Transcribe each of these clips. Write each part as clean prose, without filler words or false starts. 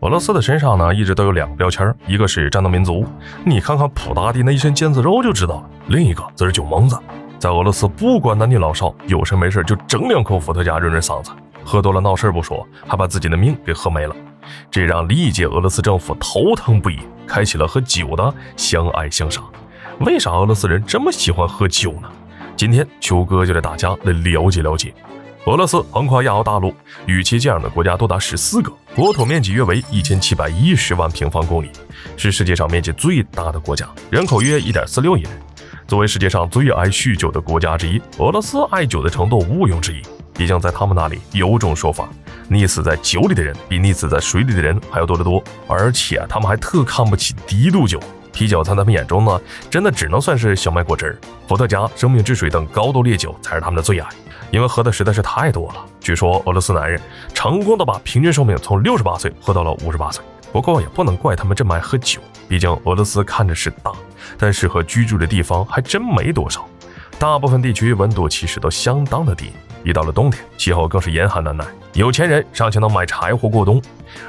俄罗斯的身上呢，一直都有两个标签，一个是战斗民族，你看看普大帝那一身腱子肉就知道了；另一个则是酒蒙子。在俄罗斯，不管男女老少，有事没事就整2口伏特加润润嗓子，喝多了闹事不说，还把自己的命给喝没了。这让历届俄罗斯政府头疼不已，开启了和酒的相爱相杀。为啥俄罗斯人这么喜欢喝酒呢？今天秋哥就带大家来了解了解。俄罗斯横跨亚欧大陆，与其接壤的国家多达14个，国土面积约为1710万平方公里，是世界上面积最大的国家，人口约1.46亿人。作为世界上最爱酗酒的国家之一，俄罗斯爱酒的程度毋庸置疑。毕竟在他们那里有种说法，溺死在酒里的人比溺死在水里的人还要多得多，而且他们还特看不起低度酒。啤酒在他们眼中呢，真的只能算是小麦果汁，伏特加、生命之水等高度烈酒才是他们的最爱，因为喝的实在是太多了。据说俄罗斯男人成功的把平均寿命从68岁喝到了58岁。不过也不能怪他们这么爱喝酒，毕竟俄罗斯看着是大，但适合居住的地方还真没多少。大部分地区温度其实都相当的低，一到了冬天，气候更是严寒难耐。有钱人尚且能买柴火过冬，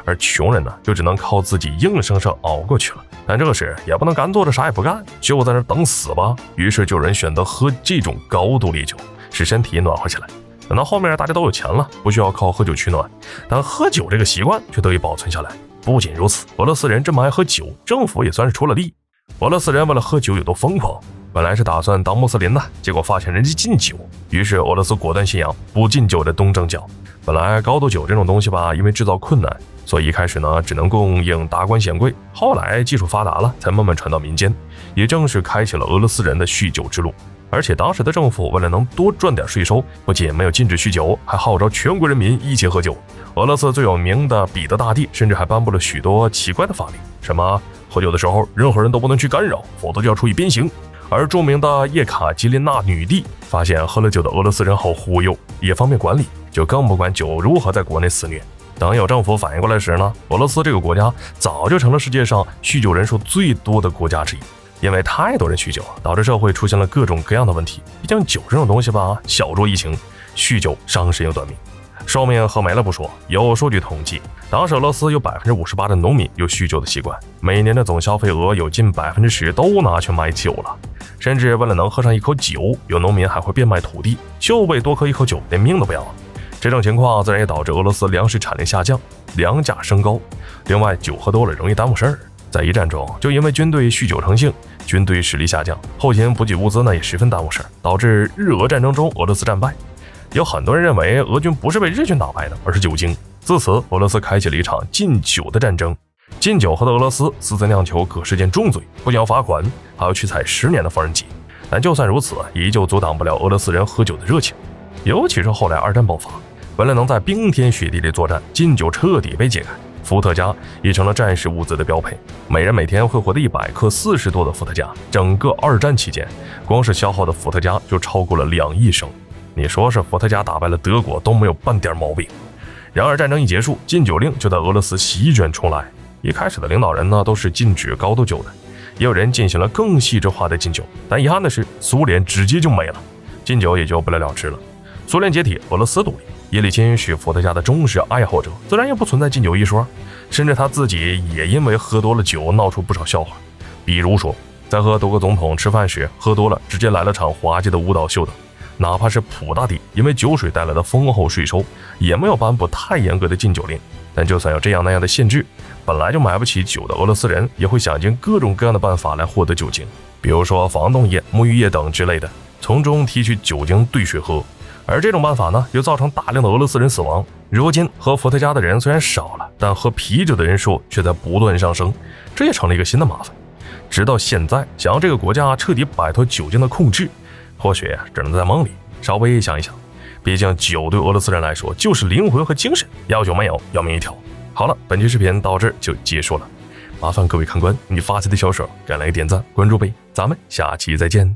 而穷人呢，就只能靠自己硬生生熬过去了。但这时也不能干坐着啥也不干，就在那等死吧。于是就有人选择喝这种高度烈酒，使身体暖和起来。等到后面大家都有钱了，不需要靠喝酒取暖，但喝酒这个习惯却得以保存下来。不仅如此，俄罗斯人这么爱喝酒，政府也算是出了力。俄罗斯人为了喝酒有多疯狂，本来是打算当穆斯林的，结果发现人家禁酒，于是俄罗斯果断信仰不禁酒的东正教。本来高度酒这种东西吧，因为制造困难，所以一开始呢只能供应达官显贵，后来技术发达了，才慢慢传到民间，也正是开启了俄罗斯人的酗酒之路。而且当时的政府为了能多赚点税收，不仅没有禁止酗酒，还号召全国人民一起喝酒。俄罗斯最有名的彼得大帝甚至还颁布了许多奇怪的法令，什么喝酒的时候任何人都不能去干扰，否则就要处以鞭刑。而著名的叶卡捷琳娜女帝发现喝了酒的俄罗斯人好忽悠，也方便管理，就更不管酒如何在国内肆虐。等有政府反应过来时呢，俄罗斯这个国家早就成了世界上酗酒人数最多的国家之一。因为太多人酗酒，导致社会出现了各种各样的问题。毕竟酒这种东西吧，小酌怡情，酗酒伤身又短命，寿命喝没了不说。有数据统计，当时俄罗斯有58%的农民有酗酒的习惯，每年的总消费额有近10%都拿去买酒了。甚至为了能喝上一口酒，有农民还会变卖土地，就为多喝一口酒连命都不要了。这种情况自然也导致俄罗斯粮食产量下降，粮价升高。另外，酒喝多了容易耽误事儿。在一战中，就因为军队酗酒成性，军队实力下降，后勤补给物资呢也十分耽误事儿，导致日俄战争中俄罗斯战败。有很多人认为俄军不是被日军打败的，而是酒精。自此，俄罗斯开启了一场禁酒的战争。禁酒后的俄罗斯私自酿酒可是件重罪，不仅要罚款，还要去采10年的缝纫机。但就算如此，依旧阻挡不了俄罗斯人喝酒的热情。尤其是后来二战爆发，为了能在冰天雪地里作战，禁酒彻底被解开。伏特加已成了战时物资的标配，每人每天会获得100克40多的伏特加。整个二战期间，光是消耗的伏特加就超过了2亿升。你说是伏特加打败了德国都没有半点毛病。然而战争一结束，禁酒令就在俄罗斯席卷重来。一开始的领导人呢都是禁止高度酒的，也有人进行了更细致化的禁酒，但遗憾的是，苏联直接就没了，禁酒也就不了了之了。苏联解体，俄罗斯独立。叶利钦是伏特加的忠实爱好者，自然也不存在禁酒一说，甚至他自己也因为喝多了酒闹出不少笑话。比如说，在和多个总统吃饭时喝多了，直接来了场滑稽的舞蹈秀等。哪怕是普大帝因为酒水带来的丰厚税收，也没有颁布太严格的禁酒令。但就算有这样那样的限制，本来就买不起酒的俄罗斯人也会想尽各种各样的办法来获得酒精，比如说防冻液、沐浴液等之类的，从中提取酒精兑水喝。而这种办法呢，又造成大量的俄罗斯人死亡。如今喝伏特加的人虽然少了，但喝啤酒的人数却在不断上升，这也成了一个新的麻烦。直到现在，想要这个国家彻底摆脱酒精的控制，或许只能在梦里稍微想一想。毕竟酒对俄罗斯人来说就是灵魂和精神，要酒没有，要命一条。好了，本期视频到这就结束了，麻烦各位看官，你发起的小手赶来点赞关注呗，咱们下期再见。